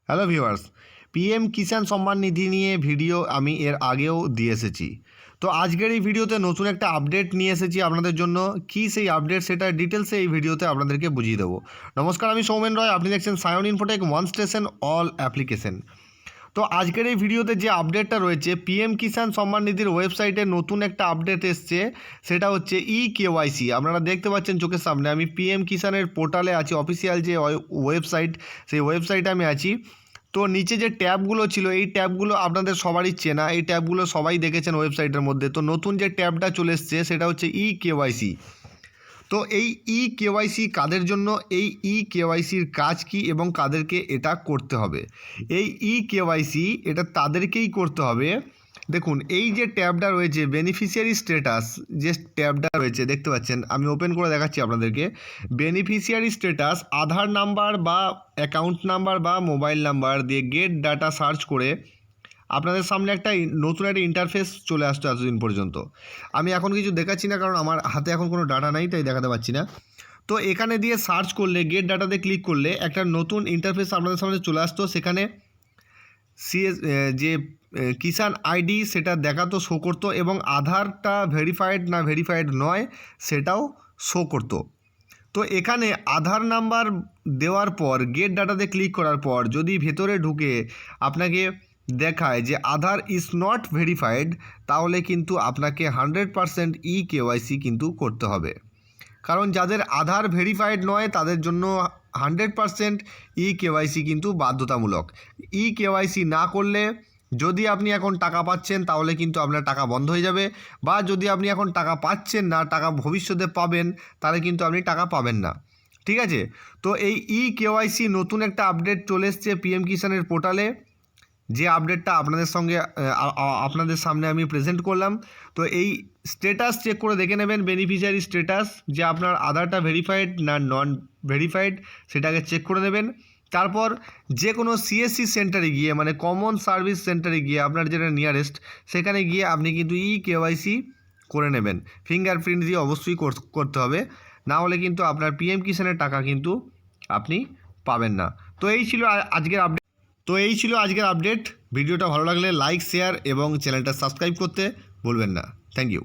Hello viewers, PM Kisan Samman Nidhi নিয়ে video আমি এর আগেও দিয়ে এসেছি। তো আজকের এই ভিডিওতে নতুন একটা আপডেট নিয়ে এসেছি আপনাদের জন্য। কি সেই আপডেট সেটা ডিটেলসে এই ভিডিওতে আপনাদেরকে বুঝিয়ে দেবো। নমস্কার, আমি সৌমেন রয়, আপনি দেখছেন Sayan Infotech one station all application. তো আজকের এই ভিডিওতে যে আপডেটটা রয়েছে, পিএম কিষাণ সম্মান নিধির ওয়েবসাইটে নতুন একটা আপডেট এসছে, সেটা হচ্ছে কেওয়াইসি। আপনারা দেখতে পাচ্ছেন চোখের সামনে, আমি পিএম কিষাণের পোর্টালে আছি, অফিসিয়াল যে ওয়েবসাইট, সেই ওয়েবসাইটে আমি আছি। তো নিচে যে ট্যাবগুলো ছিল, এই ট্যাবগুলো আপনাদের সবারই চেনা, এই ট্যাবগুলো সবাই দেখেছেন ওয়েবসাইটের মধ্যে। তো নতুন যে ট্যাবটা চলে এসছে সেটা হচ্ছে কেওয়াইসি। তো এই কেওয়াইসি কাদের জন্য, এই কেওয়াইসির কাজ কি এবং কাদেরকে এটা করতে হবে? এই কেওয়াইসি এটা তাদেরকেই করতে হবে। দেখুন, এই যে ট্যাবটা রয়েছে বেনিফিশিয়ারি স্ট্যাটাস, যে ট্যাবটা রয়েছে দেখতে পাচ্ছেন, আমি ওপেন করে দেখাচ্ছি আপনাদেরকে। বেনিফিশিয়ারি স্ট্যাটাস, আধার নাম্বার বা অ্যাকাউন্ট নাম্বার বা মোবাইল নাম্বার দিয়ে গেট ডাটা সার্চ করে আপনাদের সামনে একটা নতুন একটা ইন্টারফেস চলে আসতো এতদিন পর্যন্ত। আমি এখন কিছু দেখাচ্ছি না, কারণ আমার হাতে এখন কোনো ডাটা নাই, তাই দেখাতে পাচ্ছি না। তো এখানে দিয়ে সার্চ করলে, গেট ডাটাতে ক্লিক করলে একটা নতুন ইন্টারফেস আপনাদের সামনে চলে আসতো। সেখানে যে কিষাণ আইডি সেটা দেখাতো, শো করতো, এবং আধারটা ভেরিফাইড না ভেরিফাইড নয় সেটাও শো করতো। তো এখানে আধার নাম্বার দেওয়ার পর গেট ডাটাতে ক্লিক করার পর যদি ভেতরে ঢুকে আপনাকে দেখায় যে আধার ইজ নট ভেরিফাইড, তাহলে কিন্তু আপনাকে 100% কেওয়াইসি কিন্তু করতে হবে। কারণ যাদের আধার ভেরিফাইড নয় তাদের জন্য 100% কেওয়াইসি কিন্তু বাধ্যতামূলক। কেওয়াইসি না করলে, যদি আপনি এখন টাকা পাচ্ছেন তাহলে কিন্তু আপনার টাকা বন্ধ হয়ে যাবে, বা যদি আপনি এখন টাকা পাচ্ছেন না, টাকা ভবিষ্যতে পাবেন, তাহলে কিন্তু আপনি টাকা পাবেন না। ঠিক আছে? তো এই কেওয়াইসি নতুন একটা আপডেট চলে এসছে পিএম কিষাণের পোর্টালে, যে আপডেটটা আপনাদের সামনে আমি প্রেজেন্ট করলাম। তো এই স্ট্যাটাস চেক করে দেখে নেবেন, বেনিফিশিয়ারি স্ট্যাটাস, যে আপনার আধারটা ভেরিফাইড না নন ভেরিফাইড সেটাকে চেক করে নেবেন। তারপর যে কোনো সিএসসি সেন্টারে গিয়ে, মানে কমন সার্ভিস সেন্টারে গিয়ে, আপনার যেটা নিয়ারেস্ট, সেখানে গিয়ে আপনি কিন্তু কেওয়াইসি করে নেবেন। ফিঙ্গারপ্রিন্ট দিয়ে অবশ্যই করতে হবে, না হলে কিন্তু আপনার পিএম কিষাণের টাকা কিন্তু আপনি পাবেন না। তো এই ছিল আজকের আপডেট। ভিডিওটা ভালো লাগলে লাইক, শেয়ার এবং চ্যানেলটা সাবস্ক্রাইব করতে ভুলবেন না। Thank you.